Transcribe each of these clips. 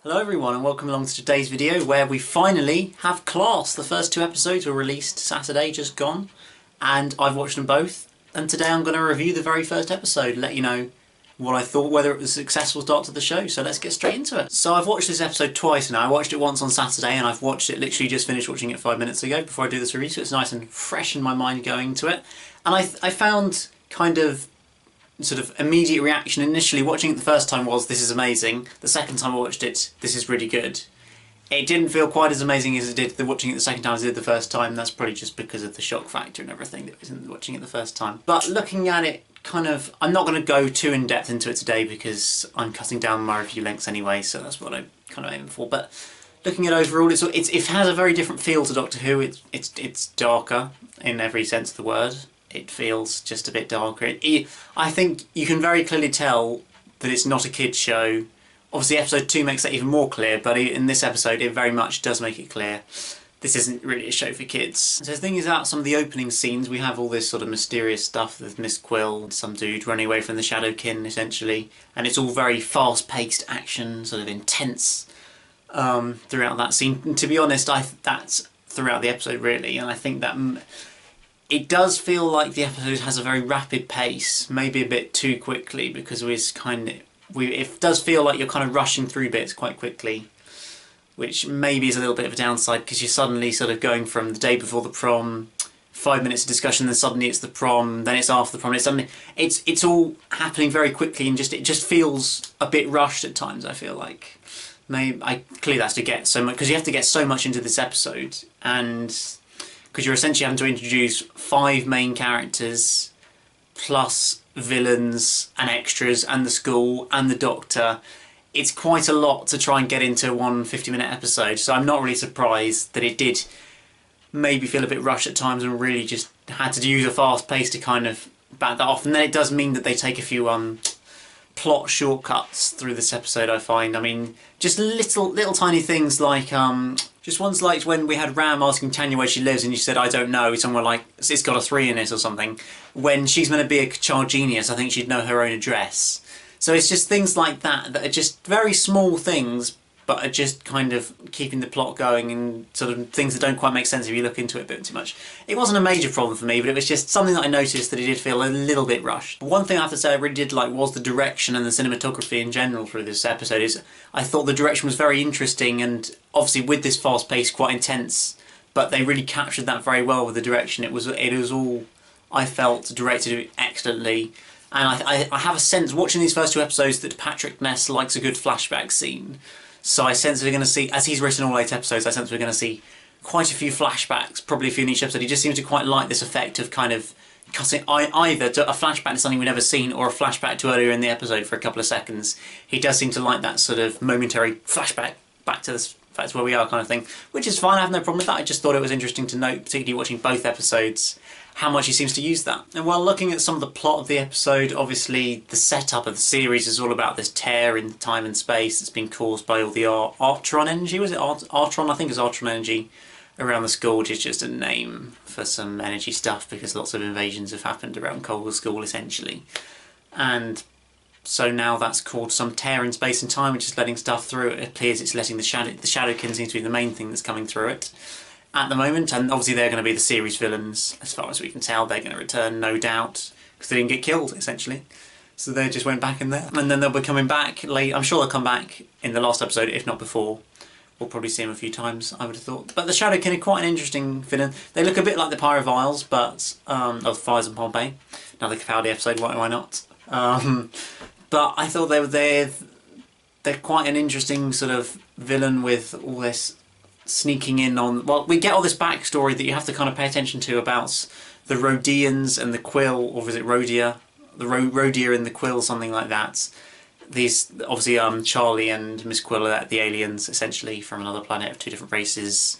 Hello everyone and welcome along to today's video where we finally have Class. The first two episodes were released Saturday, just gone, and I've watched them both, and today I'm going to review the very first episode, let you know what I thought, whether it was a successful start to the show, so let's get straight into it. So I've watched this episode twice now. I watched it once on Saturday and I've watched it, literally just finished watching it 5 minutes ago before I do this review, so it's nice and fresh in my mind going to it. And I found kind of sort of immediate reaction initially watching it the first time was, this is amazing. The second time I watched it, this is really good. It didn't feel quite as amazing as it did watching it the second time as it did the first time. That's probably just because of the shock factor and everything that was in watching it the first time. But looking at it, kind of, I'm not going to go too in depth into it today because I'm cutting down my review lengths anyway, so that's what I'm kind of aiming for. But looking at overall, it has a very different feel to Doctor Who. It's darker in every sense of the word. It feels just a bit darker. I think you can very clearly tell that it's not a kids' show. Obviously episode 2 makes that even more clear, but in this episode it very much does make it clear this isn't really a show for kids. So the thing is, out some of the opening scenes we have all this sort of mysterious stuff with Miss Quill, some dude running away from the Shadowkin essentially, and it's all very fast-paced action, sort of intense throughout that scene. And to be honest, that's throughout the episode really, and I think that it does feel like the episode has a very rapid pace, maybe a bit too quickly, because it does feel like you're kind of rushing through bits quite quickly, which maybe is a little bit of a downside because you're suddenly sort of going from the day before the prom, 5 minutes of discussion, then suddenly it's the prom, then it's after the prom, it's all happening very quickly, and it just feels a bit rushed at times. I feel like clearly that's to get so much, because you have to get so much into this episode, and because you're essentially having to introduce 5 main characters plus villains and extras and the school and the Doctor. It's quite a lot to try and get into one 50-minute episode, so I'm not really surprised that it did maybe feel a bit rushed at times and really just had to use a fast pace to kind of back that off. And then it does mean that they take a few plot shortcuts through this episode, I find. I mean, just little tiny things like just ones like when we had Ram asking Tanya where she lives and you said, I don't know, somewhere like, it's got a 3 in it or something. When she's meant to be a child genius, I think she'd know her own address. So it's just things like that are just very small things, but are just kind of keeping the plot going, and sort of things that don't quite make sense if you look into it a bit too much. It wasn't a major problem for me, but it was just something that I noticed that it did feel a little bit rushed. One thing I have to say I really did like was the direction and the cinematography in general through this episode. I thought the direction was very interesting, and obviously with this fast pace, quite intense, but they really captured that very well with the direction. It was all, I felt, directed excellently. And I have a sense, watching these first 2 episodes, that Patrick Ness likes a good flashback scene. So I sense we're going to see, as he's written all 8 episodes, I sense we're going to see quite a few flashbacks, probably a few in each episode. He just seems to quite like this effect of kind of cutting either to a flashback to something we've never seen, or a flashback to earlier in the episode for a couple of seconds. He does seem to like that sort of momentary flashback back to this, that's where we are kind of thing, which is fine. I have no problem with that. I just thought it was interesting to note, particularly watching both episodes, how much he seems to use that. And while looking at some of the plot of the episode, obviously the setup of the series is all about this tear in time and space that's been caused by all the Artron energy. Was it Artron? I think it's Artron energy around the school, which is just a name for some energy stuff because lots of invasions have happened around Colwell School essentially. And so now that's caused some tear in space and time, which is letting stuff through. It appears it's letting the Shadowkin seems to be the main thing that's coming through it at the moment, and obviously they're going to be the series villains as far as we can tell. They're going to return, no doubt, because they didn't get killed essentially, so they just went back in there, and then they'll be coming back late. I'm sure they'll come back in the last episode, if not before. We'll probably see them a few times, I would have thought. But the Shadowkin are quite an interesting villain. They look a bit like the Pyroviles, but of Fires and Pompeii. Another Capaldi episode, why not? But I thought they're quite an interesting sort of villain with all this sneaking in on... Well, we get all this backstory that you have to kind of pay attention to about the Rhodians and the Quill, or was it Rhodia? The Rhodia and the Quill, something like that. These, obviously, Charlie and Miss Quill are the aliens, essentially, from another planet of 2 different races.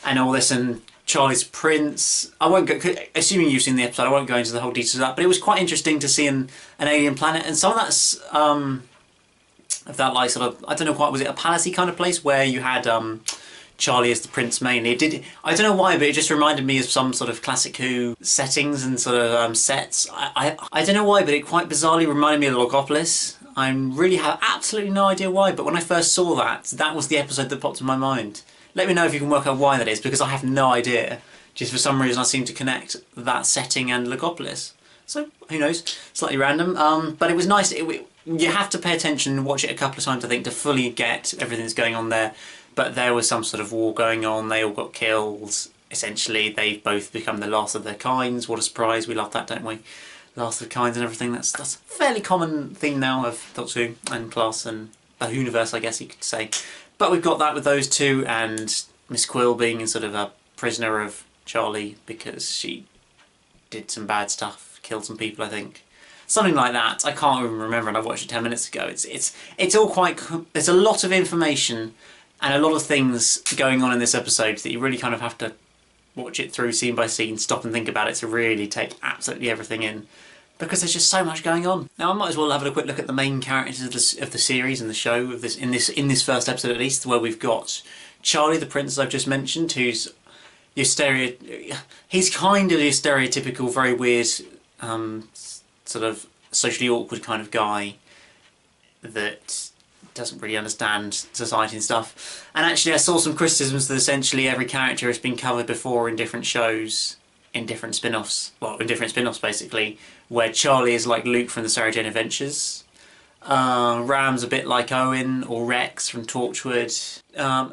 And all this, and Charlie's prince. I won't go, assuming you've seen the episode, I won't go into the whole details of that, but it was quite interesting to see an alien planet, and some of that's, of that, like, sort of, I don't know quite, was it a palace-y kind of place, where you had, Charlie as the prince mainly. I don't know why, but it just reminded me of some sort of classic Who settings and sort of sets. I don't know why, but it quite bizarrely reminded me of Logopolis. I really have absolutely no idea why, but when I first saw that, that was the episode that popped in my mind. Let me know if you can work out why that is, because I have no idea. Just for some reason I seem to connect that setting and Logopolis. So, who knows? Slightly random. But it was nice. You have to pay attention and watch it a couple of times, I think, to fully get everything that's going on there. But there was some sort of war going on. They all got killed. Essentially, they've both become the last of their kinds. What a surprise. We love that, don't we? Last of kinds and everything. That's a fairly common theme now of Doctor Who and class and the Whoniverse, I guess you could say. But we've got that with those two, and Miss Quill being sort of a prisoner of Charlie because she did some bad stuff, killed some people, I think. Something like that. I can't even remember, and I watched it 10 minutes ago. It's all quite... There's a lot of information and a lot of things going on in this episode that you really kind of have to watch it through scene by scene, stop and think about it to really take absolutely everything in, because there's just so much going on. Now I might as well have a quick look at the main characters of the series and the show of this in this first episode at least, where we've got Charlie, the prince I've just mentioned, who's he's kind of your stereotypical, very weird, sort of socially awkward kind of guy that doesn't really understand society and stuff. And actually I saw some criticisms that essentially every character has been covered before in different shows, in different spin-offs, well, in different spin-offs basically, where Charlie is like Luke from the Sarah Jane Adventures, Ram's a bit like Owen or Rex from Torchwood,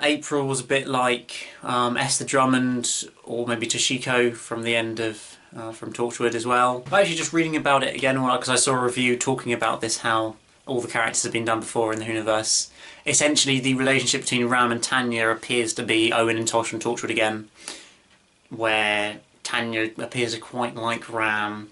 April was a bit like Esther Drummond or maybe Toshiko from the end of from Torchwood as well. I'm actually just reading about it again because I saw a review talking about this, how all the characters have been done before in the Whoniverse. Essentially the relationship between Ram and Tanya appears to be Owen and Tosh from Torchwood again, where Tanya appears to quite like Ram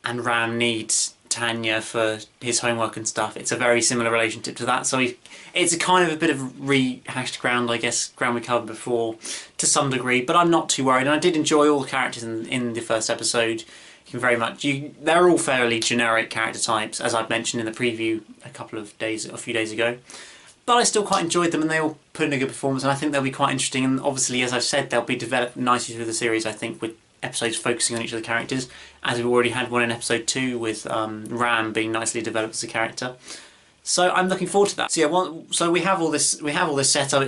and Ram needs Tanya for his homework and stuff. It's a very similar relationship to that, so it's a kind of a bit of rehashed ground, I guess, ground we covered before to some degree, but I'm not too worried, and I did enjoy all the characters in the first episode. You can very much, they're all fairly generic character types, as I've mentioned in the preview a few days ago, but I still quite enjoyed them, and they all put in a good performance, and I think they'll be quite interesting, and obviously, as I've said, they'll be developed nicely through the series, I think, with episodes focusing on each of the characters, as we've already had one in episode 2 with Ram being nicely developed as a character. So I'm looking forward to that. So yeah, so we have all this set up.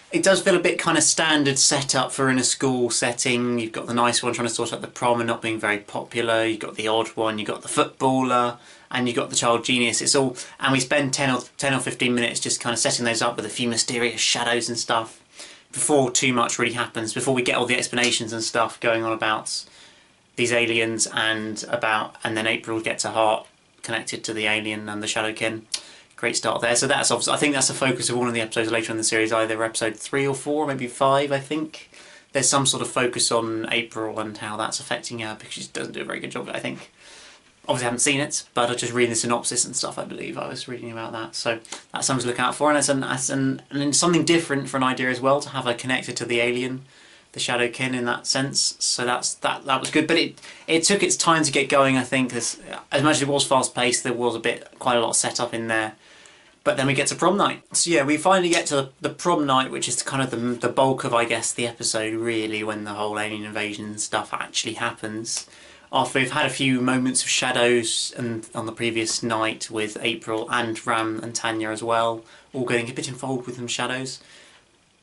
It does feel a bit kind of standard setup for in a school setting. You've got the nice one trying to sort out the prom and not being very popular. You've got the odd one. You've got the footballer, and you've got the child genius. It's all, and we spend 10 or 15 minutes just kind of setting those up with a few mysterious shadows and stuff before too much really happens, before we get all the explanations and stuff going on about these aliens and then April gets her heart connected to the alien and the Shadowkin. Great start there. So that's obviously, I think that's the focus of one of the episodes later in the series, either episode 3 or 4, maybe 5, I think. There's some sort of focus on April and how that's affecting her, because she doesn't do a very good job, I think. Obviously I haven't seen it, but I was just reading the synopsis and stuff, I believe. I was reading about that. So that's something to look out for, and it's something different for an idea as well, to have her connected to the alien, the Shadowkin, in that sense. So that was good, but it took its time to get going, I think. As much as it was fast-paced, there was quite a lot of setup in there. But then we get to prom night. So yeah, we finally get to the prom night, which is kind of the bulk of, I guess, the episode, really, when the whole alien invasion stuff actually happens. After we've had a few moments of shadows on the previous night with April and Ram and Tanya as well, all getting a bit involved with them shadows.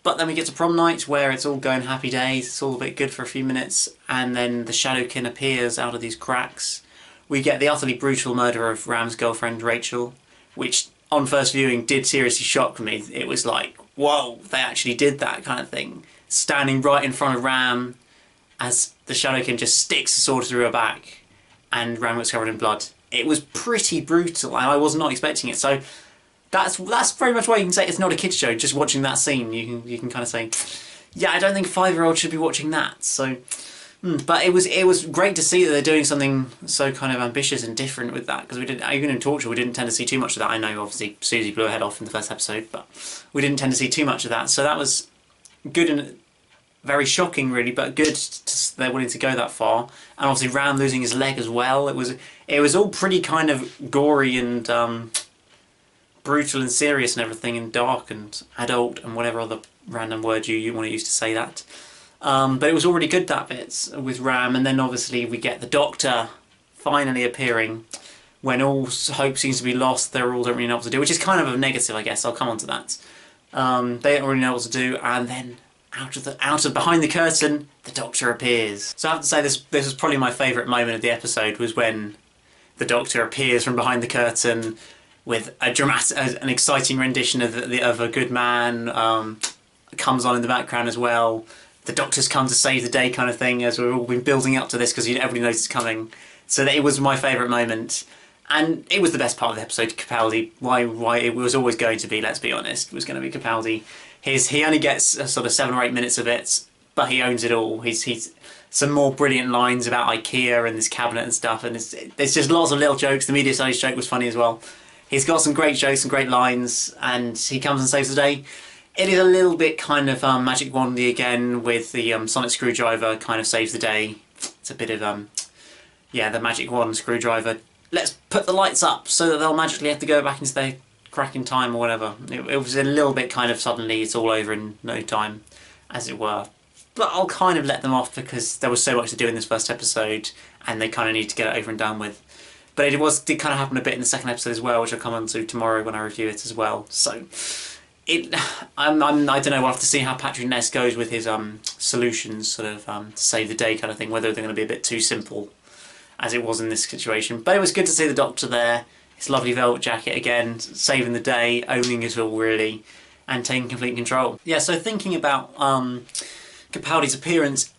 But then we get to prom night, where it's all going happy days, it's all a bit good for a few minutes, and then the Shadowkin appears out of these cracks. We get the utterly brutal murder of Ram's girlfriend, Rachel, which on first viewing did seriously shock me. It was like, whoa, they actually did that kind of thing. Standing right in front of Ram as the Shadowkin just sticks a sword through her back and Ram gets covered in blood. It was pretty brutal, and I was not expecting it. So that's very much why you can say it's not a kids show. Just watching that scene, you can kind of say, yeah, I don't think 5-year-olds should be watching that. So, but it was great to see that they're doing something so kind of ambitious and different with that, because even in Torture we didn't tend to see too much of that. I know obviously Susie blew her head off in the first episode, but we didn't tend to see too much of that. So that was good and very shocking, really, but good they're willing to go that far. And obviously Ram losing his leg as well. It was all pretty kind of gory and brutal and serious and everything, and dark and adult and whatever other random word you want to use to say that. But it was already good, that bit with Ram, and then obviously we get the Doctor finally appearing when all hope seems to be lost, they all don't really know what to do, which is kind of a negative, I guess. I'll come on to that. They don't really know what to do, and then out of behind the curtain, the Doctor appears. So I have to say, this was probably my favourite moment of the episode, was when the Doctor appears from behind the curtain with an exciting rendition of a good man. Comes on in the background as well. The Doctor's come to save the day, kind of thing, as we've all been building up to this because everybody knows it's coming. So it was my favourite moment, and it was the best part of the episode. Capaldi, why it was always going to be. Let's be honest, it was going to be Capaldi. He only gets sort of 7 or 8 minutes of it, but he owns it all. He's some more brilliant lines about IKEA and this cabinet and stuff, and there's just lots of little jokes. The media studies joke was funny as well. He's got some great jokes and great lines, and he comes and saves the day. It is a little bit kind of magic wandy again, with the sonic screwdriver kind of saves the day. It's a bit of yeah, the magic wand screwdriver. Let's put the lights up so that they'll magically have to go back into their cracking time or whatever. It was a little bit kind of suddenly it's all over in no time, as it were. But I'll kind of let them off because there was so much to do in this first episode, and they kind of need to get it over and done with. But it did kind of happen a bit in the second episode as well, which I'll come on to tomorrow when I review it as well. So I don't know. We'll have to see how Patrick Ness goes with his solutions, sort of to save the day kind of thing. Whether they're going to be a bit too simple, as it was in this situation. But it was good to see the Doctor there. His lovely velvet jacket again, saving the day, owning it all really, and taking complete control. Yeah. So thinking about Capaldi's appearance,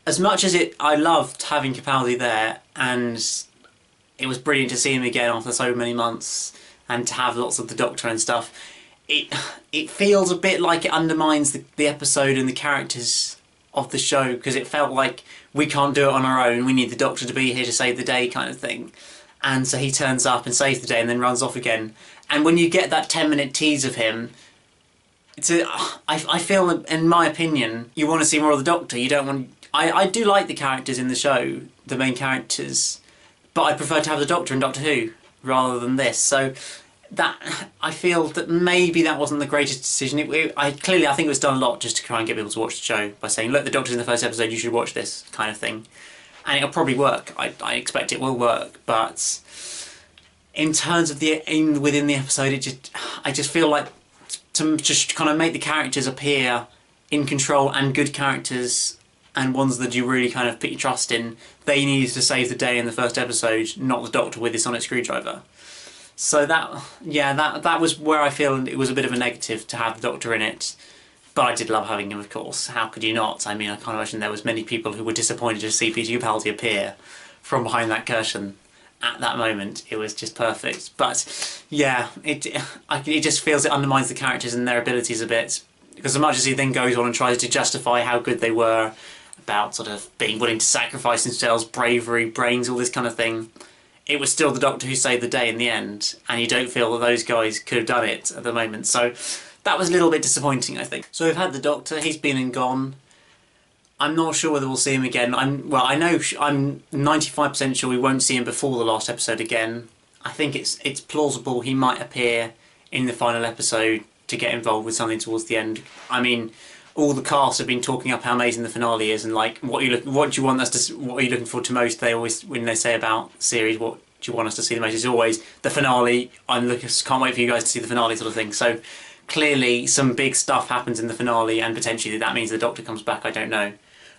as much as I loved having Capaldi there, and it was brilliant to see him again after so many months, and to have lots of the Doctor and stuff. It feels a bit like it undermines the episode and the characters of the show, because it felt like we can't do it on our own, we need the Doctor to be here to save the day kind of thing. And so he turns up and saves the day and then runs off again. And when you get that 10-minute tease of him, I feel, in my opinion, you want to see more of the Doctor. You don't want... I do like the characters in the show, the main characters, but I prefer to have the Doctor in Doctor Who rather than this. So that, I feel that maybe that wasn't the greatest decision. I think it was done a lot just to try and get people to watch the show by saying, look, the Doctor's in the first episode, you should watch this kind of thing. And it'll probably work. I expect it will work, but in terms of within the episode, I just feel like to just kind of make the characters appear in control and good characters and ones that you really kind of put your trust in, they needed to save the day in the first episode, not the Doctor with his sonic screwdriver. So that was where I feel it was a bit of a negative to have the Doctor in it. But I did love having him, of course. How could you not? I mean, I can't imagine there was many people who were disappointed to see Peter Capaldi appear from behind that curtain at that moment. It was just perfect. But yeah, it just feels it undermines the characters and their abilities a bit. Because as much as he then goes on and tries to justify how good they were, about sort of being willing to sacrifice themselves, bravery, brains, all this kind of thing, it was still the Doctor who saved the day in the end, and you don't feel that those guys could have done it at the moment. So that was a little bit disappointing, I think. So we've had the Doctor, he's been and gone. I'm not sure whether we'll see him again. I'm 95% sure we won't see him before the last episode again. I think it's plausible he might appear in the final episode to get involved with something towards the end. I mean, all the cast have been talking up how amazing the finale is, and like, what are you looking forward to most? They always, when they say about series, what do you want us to see the most? It's always the finale. Can't wait for you guys to see the finale, sort of thing. So clearly some big stuff happens in the finale, and potentially that means the Doctor comes back. I don't know.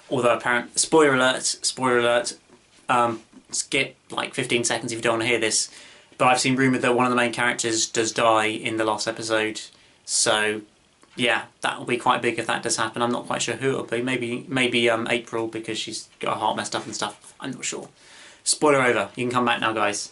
Although apparently, spoiler alert, skip like 15 seconds if you don't want to hear this. But I've seen rumoured that one of the main characters does die in the last episode. So yeah, that will be quite big if that does happen. I'm not quite sure who it'll be. Maybe April, because she's got her heart messed up and stuff. I'm not sure. Spoiler over. You can come back now, guys.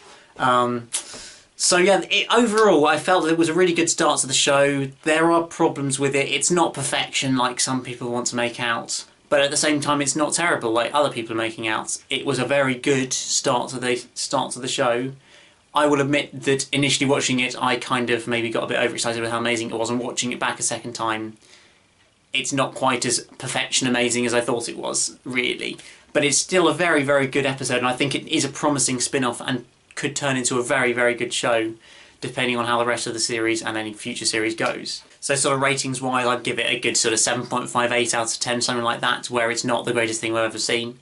So yeah, overall I felt that it was a really good start to the show. There are problems with it. It's not perfection like some people want to make out, but at the same time it's not terrible like other people are making out. It was a very good start to the show. I will admit that initially watching it, I kind of maybe got a bit overexcited with how amazing it was, and watching it back a second time, it's not quite as perfection amazing as I thought it was, really. But it's still a very, very good episode, and I think it is a promising spin-off and could turn into a very, very good show, depending on how the rest of the series and any future series goes. So sort of ratings-wise, I'd give it a good sort of 7.58 out of 10, something like that, where it's not the greatest thing we've ever seen.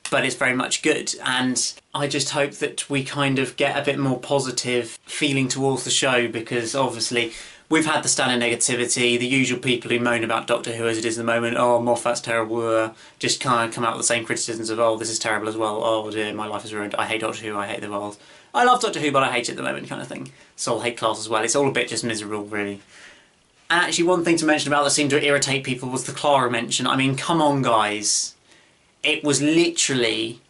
but it's very much good. And I just hope that we kind of get a bit more positive feeling towards the show, because obviously we've had the standard negativity, the usual people who moan about Doctor Who as it is at the moment. Oh, Moffat's terrible. Just kind of come out with the same criticisms of, oh, this is terrible as well. Oh dear, my life is ruined. I hate Doctor Who. I hate the world. I love Doctor Who, but I hate it at the moment, kind of thing. Soul hate class as well. It's all a bit just miserable, really. And actually, one thing to mention about that seemed to irritate people was the Clara mention. I mean, come on, guys. It was literally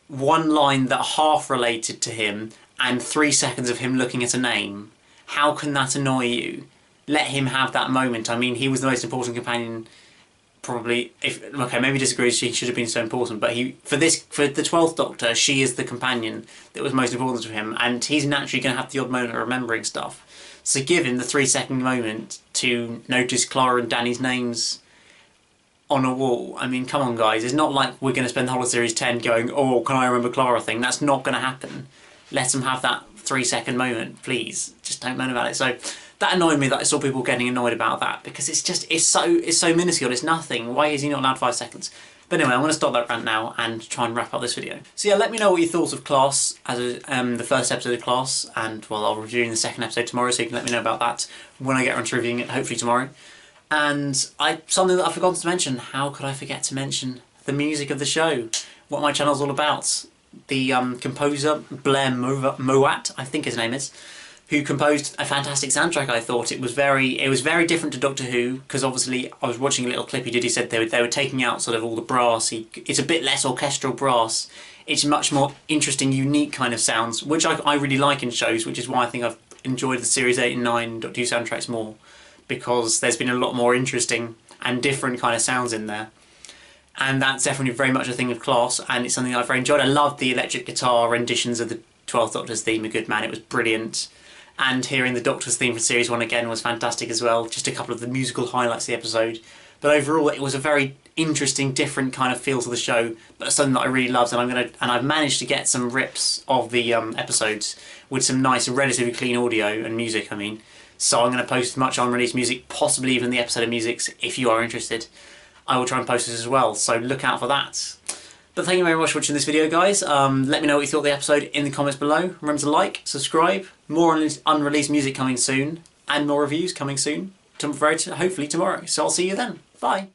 one line that half related to him and 3 seconds of him looking at a name. How can that annoy you? Let him have that moment. I mean, he was the most important companion, probably. Okay, maybe disagrees. She should have been so important, but for the 12th Doctor, she is the companion that was most important to him, and he's naturally going to have the odd moment of remembering stuff. So give him the 3-second moment to notice Clara and Danny's names on a wall. I mean, come on, guys. It's not like we're going to spend the whole of Series 10 going, oh, can I remember Clara thing? That's not going to happen. Let them have that 3-second moment, please. Just don't moan about it. So that annoyed me that I saw people getting annoyed about that, because it's so minuscule. It's nothing. Why is he not allowed 5 seconds? But anyway, I'm going to stop that rant now and try and wrap up this video. So yeah, let me know what you thought of Class as the first episode of Class, and well, I'll be reviewing the second episode tomorrow, so you can let me know about that when I get around to reviewing it, hopefully tomorrow. And something that I forgot to mention, how could I forget to mention the music of the show? What my channel's all about. The composer, Blair Mowat, I think his name is, who composed a fantastic soundtrack. I thought it was very different to Doctor Who, because obviously I was watching a little clip he did. He said they were taking out sort of all the brass. It's a bit less orchestral brass. It's much more interesting, unique kind of sounds, which I really like in shows, which is why I think I've enjoyed the Series 8 and 9 Doctor Who soundtracks more, because there's been a lot more interesting and different kind of sounds in there. And that's definitely very much a thing of Class, and it's something I've very enjoyed. I loved the electric guitar renditions of the 12th Doctor's theme, A Good Man. It was brilliant. And hearing the Doctor's theme from Series 1 again was fantastic as well. Just a couple of the musical highlights of the episode. But overall, it was a very interesting, different kind of feel to the show, but something that I really loved. And I've managed to get some rips of the episodes with some nice, relatively clean audio and music, I mean. So I'm going to post much unreleased music, possibly even the episode of musics, if you are interested. I will try and post this as well, so look out for that. But thank you very much for watching this video, guys. Let me know what you thought of the episode in the comments below. Remember to like, subscribe, more unreleased music coming soon, and more reviews coming soon, hopefully tomorrow. So I'll see you then. Bye.